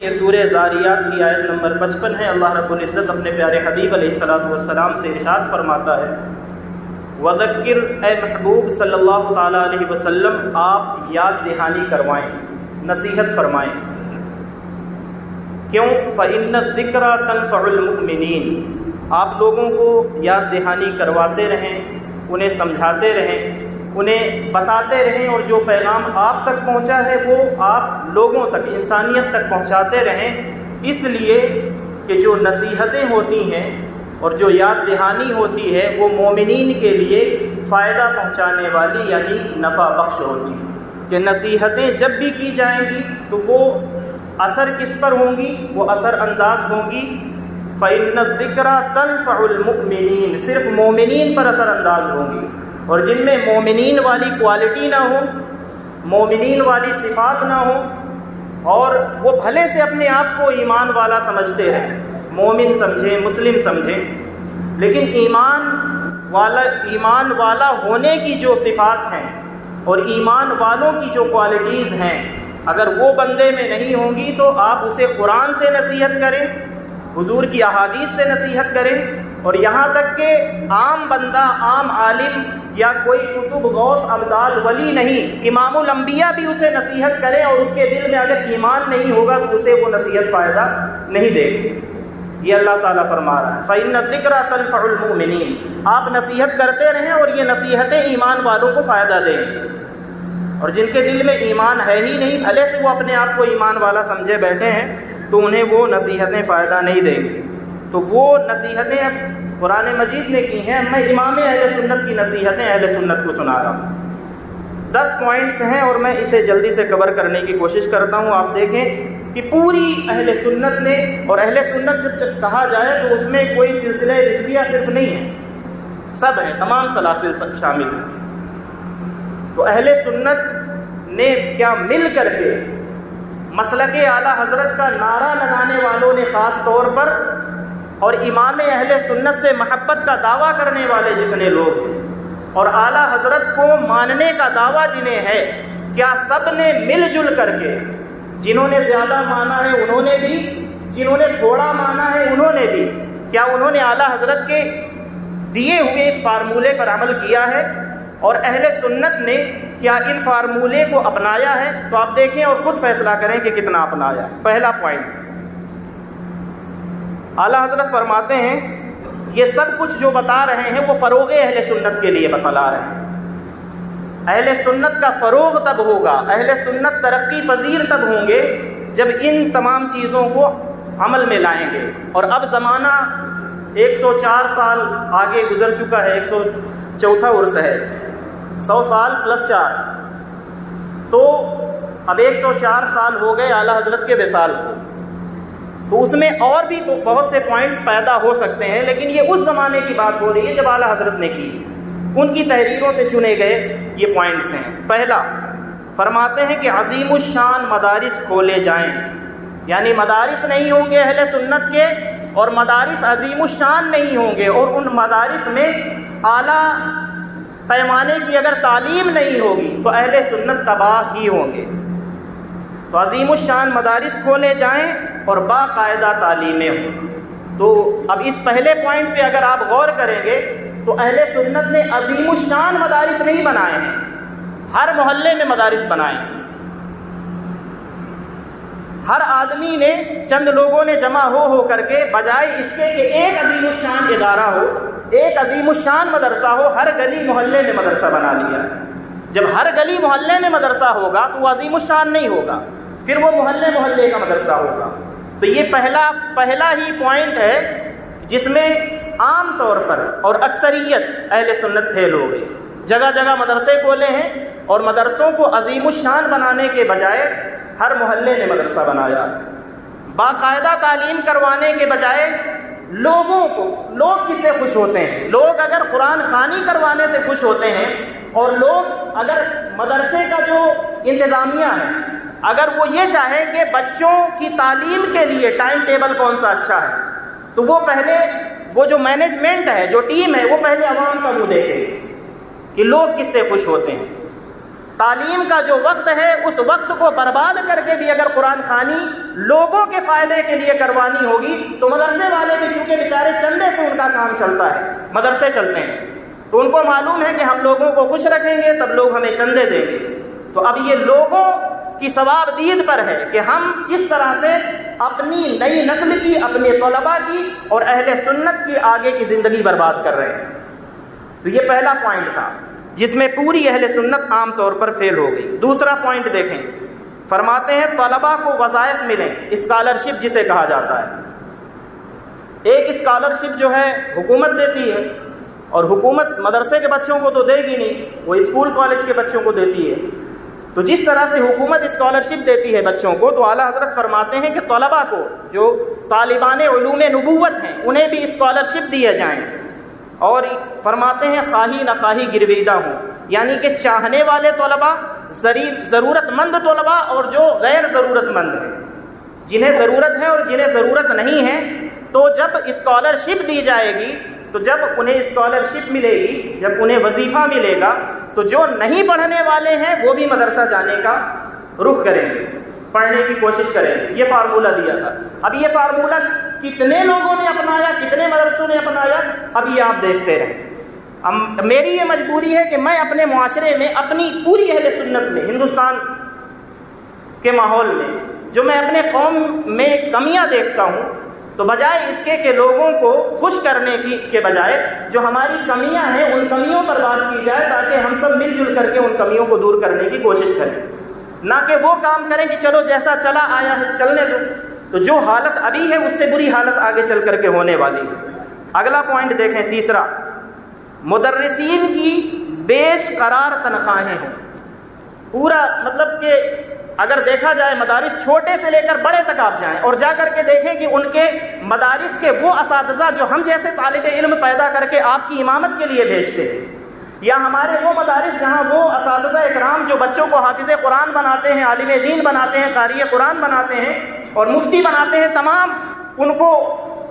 یہ سورہ ذاریات کی آیت نمبر 55 ہے۔ اللہ رب العزت اپنے پیارے حبیب علیہ الصلوۃ والسلام سے ارشاد فرماتا ہے، وذکر، اے محبوب صلی اللہ تعالیٰ علیہ وسلم آپ یاد دہانی کروائیں، نصیحت فرمائیں۔ کیوں؟ فإن الذکرى تنفع المؤمنین، آپ لوگوں کو یاد دہانی کرواتے رہیں، انہیں سمجھاتے رہیں، انہیں بتاتے رہیں، اور جو پیغام آپ تک پہنچا ہے وہ آپ لوگوں تک، انسانیت تک پہنچاتے رہیں، اس لیے کہ جو نصیحتیں ہوتی ہیں اور جو یاد دہانی ہوتی ہے وہ مومنین کے لیے فائدہ پہنچانے والی یعنی نفع بخش ہوتی ہے، کہ نصیحتیں جب بھی کی جائیں گی تو وہ اثر کس پر ہوں گی؟ وہ اثر انداز ہوں گی فإن الذکریٰ تنفع المؤمنین، صرف مومنین پر اثر انداز ہوں گی، اور جن میں مومنین والی کوالٹی نہ ہو، مومنین والی صفات نہ ہو، اور وہ بھلے سے اپنے آپ کو ایمان والا سمجھتے ہیں، مومن سمجھیں، مسلم سمجھیں، لیکن ایمان والا ہونے کی جو صفات ہیں اور ایمان والوں کی جو کوالٹیز ہیں، اگر وہ بندے میں نہیں ہوں گی تو آپ اسے قرآن سے نصیحت کریں، حضور کی احادیث سے نصیحت کریں، اور یہاں تک کہ عام بندہ، عام عالم یا کوئی کتب غوث ابدال ولی نہیں، امام الانبیاء بھی اسے نصیحت کرے اور اس کے دل میں اگر ایمان نہیں ہوگا تو اسے وہ نصیحت فائدہ نہیں دے گی۔ یہ اللہ تعالیٰ فرما رہا ہے فإن الذکریٰ تنفع المؤمنین، آپ نصیحت کرتے رہیں اور یہ نصیحتیں ایمان والوں کو فائدہ دیں گی، اور جن کے دل میں ایمان ہے ہی نہیں، بھلے سے وہ اپنے آپ کو ایمان والا سمجھے بیٹھے ہیں، تو انہیں وہ نصیحتیں فائدہ نہیں دیں گی۔ تو وہ نصیحتیں اب قرآن مجید نے کی ہیں، میں امام اہل سنت کی نصیحتیں اہل سنت کو سنا رہا ہوں۔ 10 پوائنٹس ہیں اور میں اسے جلدی سے کور کرنے کی کوشش کرتا ہوں۔ آپ دیکھیں کہ پوری اہل سنت نے، اور اہل سنت جب کہا جائے تو اس میں کوئی سلسلہ رضویہ صرف نہیں ہے، سب ہیں، تمام سلاسل سب شامل ہیں۔ تو اہل سنت نے کیا مل کر کے مسلک اعلیٰ حضرت کا نعرہ لگانے والوں نے خاص طور پر، اور امام اہل سنت سے محبت کا دعویٰ کرنے والے جتنے لوگ ہیں، اور اعلیٰ حضرت کو ماننے کا دعویٰ جنہیں ہے، کیا سب نے مل جل کر کے، جنہوں نے زیادہ مانا ہے انہوں نے بھی، جنہوں نے تھوڑا مانا ہے انہوں نے بھی، کیا انہوں نے اعلیٰ حضرت کے دیے ہوئے اس فارمولے پر عمل کیا ہے؟ اور اہل سنت نے کیا ان فارمولے کو اپنایا ہے؟ تو آپ دیکھیں اور خود فیصلہ کریں کہ کتنا اپنایا ہے۔ پہلا پوائنٹ، اعلیٰ حضرت فرماتے ہیں یہ سب کچھ جو بتا رہے ہیں وہ فروغ اہل سنت کے لیے بتلا رہے ہیں۔ اہل سنت کا فروغ تب ہوگا، اہل سنت ترقی پذیر تب ہوں گے جب ان تمام چیزوں کو عمل میں لائیں گے۔ اور اب زمانہ 104 سال آگے گزر چکا ہے، 104واں عرص ہے، 100 سال پلس 4، تو اب 104 سال ہو گئے اعلیٰ حضرت کے وصال کو، تو اس میں اور بھی بہت سے پوائنٹس پیدا ہو سکتے ہیں، لیکن یہ اس زمانے کی بات ہو رہی ہے جب اعلیٰ حضرت نے کی، ان کی تحریروں سے چنے گئے یہ پوائنٹس ہیں۔ پہلا فرماتے ہیں کہ عظیم الشان مدارس کھولے جائیں، یعنی مدارس نہیں ہوں گے اہل سنت کے، اور مدارس عظیم الشان نہیں ہوں گے، اور ان مدارس میں اعلیٰ پیمانے کی اگر تعلیم نہیں ہوگی تو اہل سنت تباہ ہی ہوں گے۔ تو عظیم الشان مدارس کھولے جائیں اور باقاعدہ تعلیمیں ہوں۔ تو اب اس پہلے پوائنٹ پہ اگر آپ غور کریں گے تو اہل سنت نے عظیم الشان مدارس نہیں بنائے ہیں، ہر محلے میں مدارس بنائے ہیں، ہر آدمی نے، چند لوگوں نے جمع ہو کر کے، بجائے اس کے کہ ایک عظیم الشان ادارہ ہو، ایک عظیم الشان مدرسہ ہو، ہر گلی محلے میں مدرسہ بنا لیا۔ جب ہر گلی محلے میں مدرسہ ہوگا تو وہ عظیم الشان نہیں ہوگا، پھر وہ محلے محلے کا مدرسہ ہوگا۔ تو یہ پہلا ہی پوائنٹ ہے جس میں عام طور پر اور اکثریت اہل سنت پھیل ہو گئی۔ جگہ جگہ مدرسے کھولے ہیں، اور مدرسوں کو عظیم الشان بنانے کے بجائے ہر محلے میں مدرسہ بنایا۔ باقاعدہ تعلیم کروانے کے بجائے لوگ کس سے خوش ہوتے ہیں؟ لوگ اگر قرآن خوانی کروانے سے خوش ہوتے ہیں، اور لوگ اگر مدرسے کا جو انتظامیہ ہے اگر وہ یہ چاہے کہ بچوں کی تعلیم کے لیے ٹائم ٹیبل کون سا اچھا ہے، تو وہ پہلے، وہ جو مینجمنٹ ہے، جو ٹیم ہے، وہ پہلے عوام کا منہ دیکھے کہ لوگ کس سے خوش ہوتے ہیں۔ تعلیم کا جو وقت ہے اس وقت کو برباد کر کے بھی اگر قرآن خوانی لوگوں کے فائدے کے لیے کروانی ہوگی تو مدرسے والے بھی چونکہ بیچارے چندے سے ان کا کام چلتا ہے، مدرسے چلتے ہیں تو ان کو معلوم ہے کہ ہم لوگوں کو خوش رکھیں گے تب لوگ ہمیں چندے دیں گے، تو اب یہ لوگوں کی ثواب دید پر ہے کہ ہم کس طرح سے اپنی نئی نسل کی، اپنے طلباء کی اور اہل سنت کی آگے کی زندگی برباد کر رہے ہیں۔ تو یہ پہلا پوائنٹ تھا جس میں پوری اہل سنت عام طور پر فیل ہو گئی۔ دوسرا پوائنٹ دیکھیں، فرماتے ہیں طلباء کو وظائف ملیں، اسکالرشپ جسے کہا جاتا ہے۔ ایک اسکالرشپ جو ہے حکومت دیتی ہے، اور حکومت مدرسے کے بچوں کو تو دے گی نہیں، وہ اسکول کالج کے بچوں کو دیتی ہے۔ تو جس طرح سے حکومت اسکالرشپ دیتی ہے بچوں کو، تو اعلیٰ حضرت فرماتے ہیں کہ طلباء کو جو طالبان علوم نبوت ہیں انہیں بھی اسکالرشپ دیے جائیں، اور فرماتے ہیں خواہی نخواہی گرویدہ ہوں، یعنی کہ چاہنے والے طلباء، ضرورت مند طلباء اور جو غیر ضرورت مند ہیں، جنہیں ضرورت ہے اور جنہیں ضرورت نہیں ہے، تو جب اسکالرشپ دی جائے گی، تو جب انہیں اسکالرشپ ملے گی، جب انہیں وظیفہ ملے گا، تو جو نہیں پڑھنے والے ہیں وہ بھی مدرسہ جانے کا رخ کریں گے، پڑھنے کی کوشش کریں گے۔ یہ فارمولہ دیا تھا۔ اب یہ فارمولہ کتنے لوگوں نے اپنایا، کتنے مدرسوں نے اپنایا، اب یہ آپ دیکھتے رہیں۔ میری یہ مجبوری ہے کہ میں اپنے معاشرے میں، اپنی پوری اہل سنت میں، ہندوستان کے ماحول میں جو میں اپنے قوم میں کمیاں دیکھتا ہوں، تو بجائے اس کے کہ لوگوں کو خوش کرنے کے بجائے جو ہماری کمیاں ہیں ان کمیوں پر بات کی جائے تاکہ ہم سب مل جل کر کے ان کمیوں کو دور کرنے کی کوشش کریں، نہ کہ وہ کام کریں کہ چلو جیسا چلا آیا ہے چلنے دو۔ تو جو حالت ابھی ہے اس سے بری حالت آگے چل کر کے ہونے والی ہے۔ اگلا پوائنٹ دیکھیں، تیسرا، مدرسین کی بیش قرار تنخواہیں ہوں۔ پورا مطلب کہ اگر دیکھا جائے مدارس چھوٹے سے لے کر بڑے تک آپ جائیں اور جا کر کے دیکھیں کہ ان کے مدارس کے وہ اساتذہ جو ہم جیسے طالب علم پیدا کر کے آپ کی امامت کے لیے بھیجتے ہیں، یا ہمارے وہ مدارس جہاں وہ اساتذہ اکرام جو بچوں کو حافظ قرآن بناتے ہیں، عالم دین بناتے ہیں، قاری قرآن بناتے ہیں اور مفتی بناتے ہیں، تمام ان کو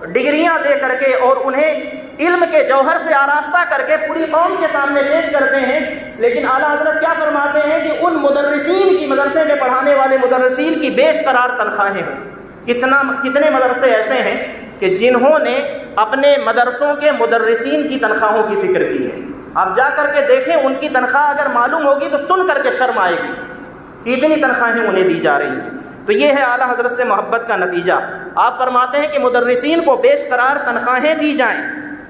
ڈگریاں دے کر کے اور انہیں علم کے جوہر سے آراستہ کر کے پوری قوم کے سامنے پیش کرتے ہیں، لیکن اعلیٰ حضرت کیا فرماتے ہیں کہ ان مدرسین کی، مدرسے میں پڑھانے والے مدرسین کی بیش قرار تنخواہیں ہوں۔ کتنے مدرسے ایسے ہیں کہ جنہوں نے اپنے مدرسوں کے مدرسین کی تنخواہوں کی فکر کی ہے؟ آپ جا کر کے دیکھیں، ان کی تنخواہ اگر معلوم ہوگی تو سن کر کے شرم آئے گی کہ اتنی تنخواہیں انہیں دی جا رہی ہیں۔ تو یہ ہے اعلیٰ حضرت سے محبت کا نتیجہ۔ آپ فرماتے ہیں کہ مدرسین کو بیش قرار تنخواہیں دی جائیں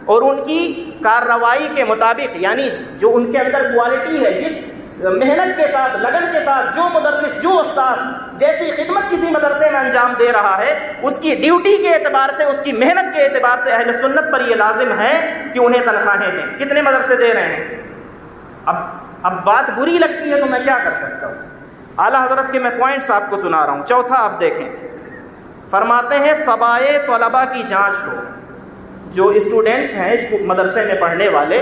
اور ان کی کارروائی کے مطابق، یعنی جو ان کے اندر کوالٹی ہے، جس محنت کے ساتھ، لگن کے ساتھ جو مدرس، جو استاد جیسی خدمت کسی مدرسے میں انجام دے رہا ہے، اس کی ڈیوٹی کے اعتبار سے، اس کی محنت کے اعتبار سے اہل سنت پر یہ لازم ہے کہ انہیں تنخواہیں دیں۔ کتنے مدرسے دے رہے ہیں؟ اب بات بری لگتی ہے تو میں کیا کر سکتا ہوں؟ اعلیٰ حضرت کے میں پوائنٹس آپ کو سنا رہا ہوں۔ چوتھا آپ دیکھیں، فرماتے ہیں طبائع طلباء کی جانچ ہو۔ جو اسٹوڈنٹس ہیں اس مدرسے میں پڑھنے والے،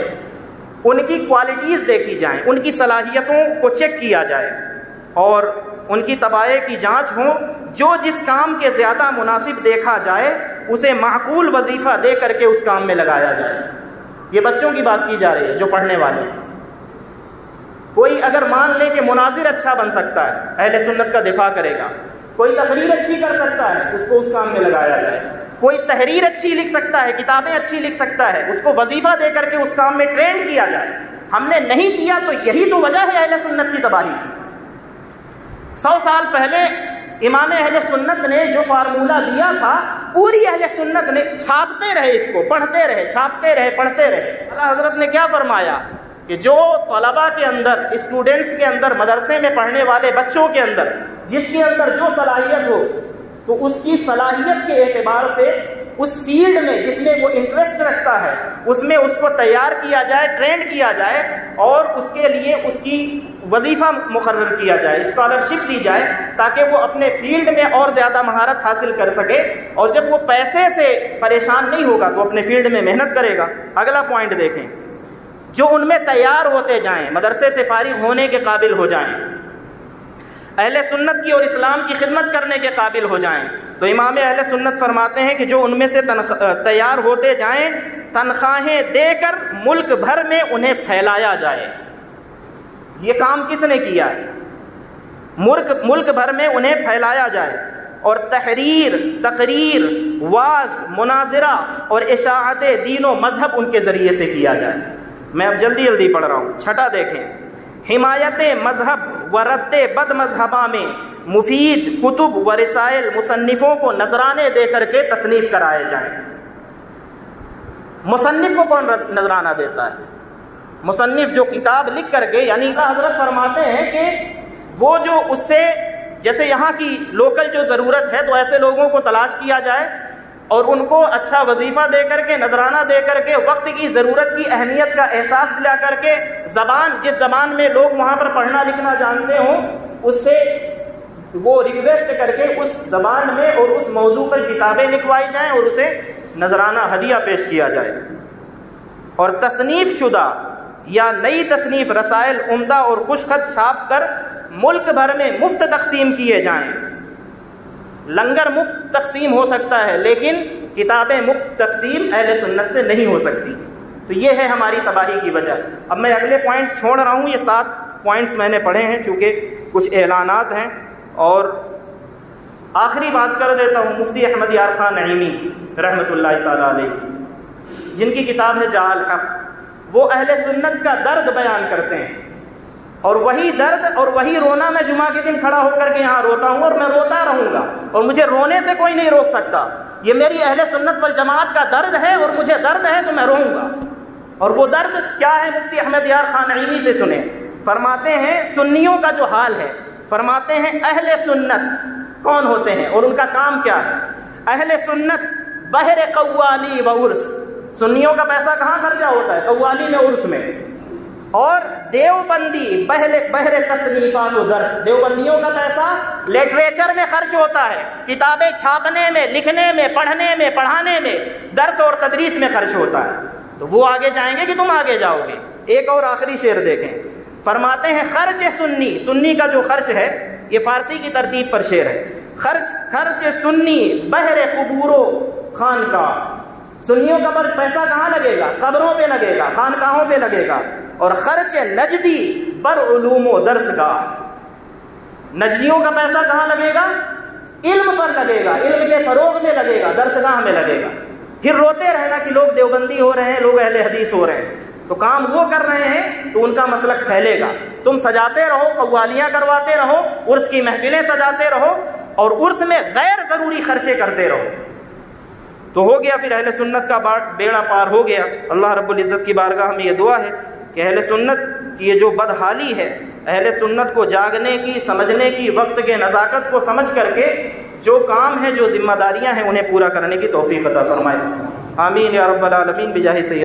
ان کی کوالٹیز دیکھی جائیں، ان کی صلاحیتوں کو چیک کیا جائے اور ان کی طبائع کی جانچ ہو۔ جو جس کام کے زیادہ مناسب دیکھا جائے اسے معقول وظیفہ دے کر کے اس کام میں لگایا جائے۔ یہ بچوں کی بات کی جا رہی ہے جو پڑھنے والے ہیں۔ کوئی اگر مان لے کہ مناظر اچھا بن سکتا ہے، اہل سنت کا دفاع کرے گا، کوئی تقریر اچھی کر سکتا ہے، اس کو اس کام میں لگایا جائے، کوئی تحریر اچھی لکھ سکتا ہے، کتابیں اچھی لکھ سکتا ہے، اس کو وظیفہ دے کر کے اس کام میں ٹرین کیا جائے۔ ہم نے نہیں کیا تو یہی تو وجہ ہے اہل سنت کی تباہی کی۔ 100 سال پہلے امام اہل سنت نے جو فارمولہ دیا تھا، پوری اہل سنت نے چھاپتے رہے، اس کو پڑھتے رہے، چھاپتے رہے، پڑھتے رہے۔ اعلیٰ حضرت نے کیا فرمایا کہ جو طلباء کے اندر، اسٹوڈنٹس کے اندر، مدرسے میں پڑھنے والے بچوں کے اندر جس کے اندر جو صلاحیت ہو، تو اس کی صلاحیت کے اعتبار سے اس فیلڈ میں جس میں وہ انٹرسٹ رکھتا ہے اس میں اس کو تیار کیا جائے، ٹرینڈ کیا جائے اور اس کے لیے اس کی وظیفہ مقرر کیا جائے، اسکالرشپ دی جائے تاکہ وہ اپنے فیلڈ میں اور زیادہ مہارت حاصل کر سکے، اور جب وہ پیسے سے پریشان نہیں ہوگا تو اپنے فیلڈ میں محنت کرے گا۔ اگلا پوائنٹ دیکھیں، جو ان میں تیار ہوتے جائیں، مدرسے سے فارغ ہونے کے قابل ہو جائیں، اہل سنت کی اور اسلام کی خدمت کرنے کے قابل ہو جائیں، تو امام اہل سنت فرماتے ہیں کہ جو ان میں سے تیار ہوتے جائیں، تنخواہیں دے کر ملک بھر میں انہیں پھیلایا جائے۔ یہ کام کس نے کیا ہے؟ ملک بھر میں انہیں پھیلایا جائے اور تحریر، تقریر، واعظ، مناظرہ اور اشاعت دین و مذہب ان کے ذریعے سے کیا جائے۔ میں اب جلدی پڑھ رہا ہوں، چھٹا دیکھیں، حمایت مذہب و رد بد مذہبہ میں مفید کتب و رسائل مصنفوں کو نذرانے دے کر کے تصنیف کرائے جائیں۔ مصنف کو کون نذرانہ دیتا ہے؟ مصنف جو کتاب لکھ کر کے، یعنی حضرت فرماتے ہیں کہ وہ جو اس سے، جیسے یہاں کی لوکل جو ضرورت ہے تو ایسے لوگوں کو تلاش کیا جائے اور ان کو اچھا وظیفہ دے کر کے، نذرانہ دے کر کے، وقت کی ضرورت کی اہمیت کا احساس دلا کر کے، جس زبان میں لوگ وہاں پر پڑھنا لکھنا جانتے ہوں اس سے وہ ریکویسٹ کر کے اس زبان میں اور اس موضوع پر کتابیں لکھوائی جائیں اور اسے نذرانہ ہدیہ پیش کیا جائے۔ اور تصنیف شدہ یا نئی تصنیف رسائل عمدہ اور خوش خط چھاپ کر ملک بھر میں مفت تقسیم کیے جائیں۔ لنگر مفت تقسیم ہو سکتا ہے لیکن کتابیں مفت تقسیم اہل سنت سے نہیں ہو سکتی۔ تو یہ ہے ہماری تباہی کی وجہ۔ اب میں اگلے پوائنٹس چھوڑ رہا ہوں، یہ 7 پوائنٹس میں نے پڑھے ہیں چونکہ کچھ اعلانات ہیں، اور آخری بات کر دیتا ہوں۔ مفتی احمد یار خان نعیمی رحمۃ اللہ تعالی علیہ، جن کی کتاب ہے جاء الحق، وہ اہل سنت کا درد بیان کرتے ہیں، اور وہی درد اور وہی رونا میں جمعہ کے دن کھڑا ہو کر کے یہاں روتا ہوں، اور میں روتا رہوں گا، اور مجھے رونے سے کوئی نہیں روک سکتا۔ یہ میری اہل سنت والجماعت کا درد ہے، اور مجھے درد ہے تو میں روؤں گا۔ اور وہ درد کیا ہے؟ مفتی احمد یار خان نعیمی سے سنیں۔ فرماتے ہیں سنیوں کا جو حال ہے، فرماتے ہیں اہل سنت کون ہوتے ہیں اور ان کا کام کیا ہے؟ اہل سنت بہر قوالی و عرس، سنیوں کا پیسہ کہاں خرچہ ہوتا ہے؟ قوالی میں، عرس میں۔ اور دیوبندی بہر تصنیفات و درس، دیوبندیوں کا پیسہ لٹریچر میں خرچ ہوتا ہے، کتابیں چھاپنے میں، لکھنے میں، پڑھنے میں، پڑھانے میں، درس اور تدریس میں خرچ ہوتا ہے۔ تو وہ آگے جائیں گے کہ تم آگے جاؤ گے؟ ایک اور آخری شعر دیکھیں، فرماتے ہیں خرچ سنی کا جو خرچ ہے، یہ فارسی کی ترتیب پر شعر ہے، خرچ سنی بہر قبور و خانقاہ، سنیوں کا پیسہ کہاں لگے گا؟ قبروں پہ لگے گا، خانقاہوں پہ لگے گا۔ اور خرچ نجدی بر علوم و درس گاہ، نجدیوں کا پیسہ کہاں لگے گا؟ علم پر لگے گا، علم کے فروغ میں لگے گا، درسگاہ میں لگے گا۔ پھر روتے رہنا کہ لوگ دیوبندی ہو رہے ہیں، لوگ اہل حدیث ہو رہے ہیں، تو کام وہ کر رہے ہیں تو ان کا مسلک پھیلے گا۔ تم سجاتے رہو، قوالیاں کرواتے رہو، عرس کی محفلیں سجاتے رہو، اور عرس میں غیر ضروری خرچے کرتے رہو، تو ہو گیا پھر اہل سنت کا بیڑا پار ہو گیا۔ اللہ رب العزت کی بارگاہ میں یہ دعا ہے کہ اہل سنت کی یہ جو بدحالی ہے، اہل سنت کو جاگنے کی، سمجھنے کی، وقت کے نزاکت کو سمجھ کر کے جو کام ہے، جو ذمہ داریاں ہیں، انہیں پورا کرنے کی توفیق عطا فرمائے۔ آمین یا رب العالمین بجاہ سید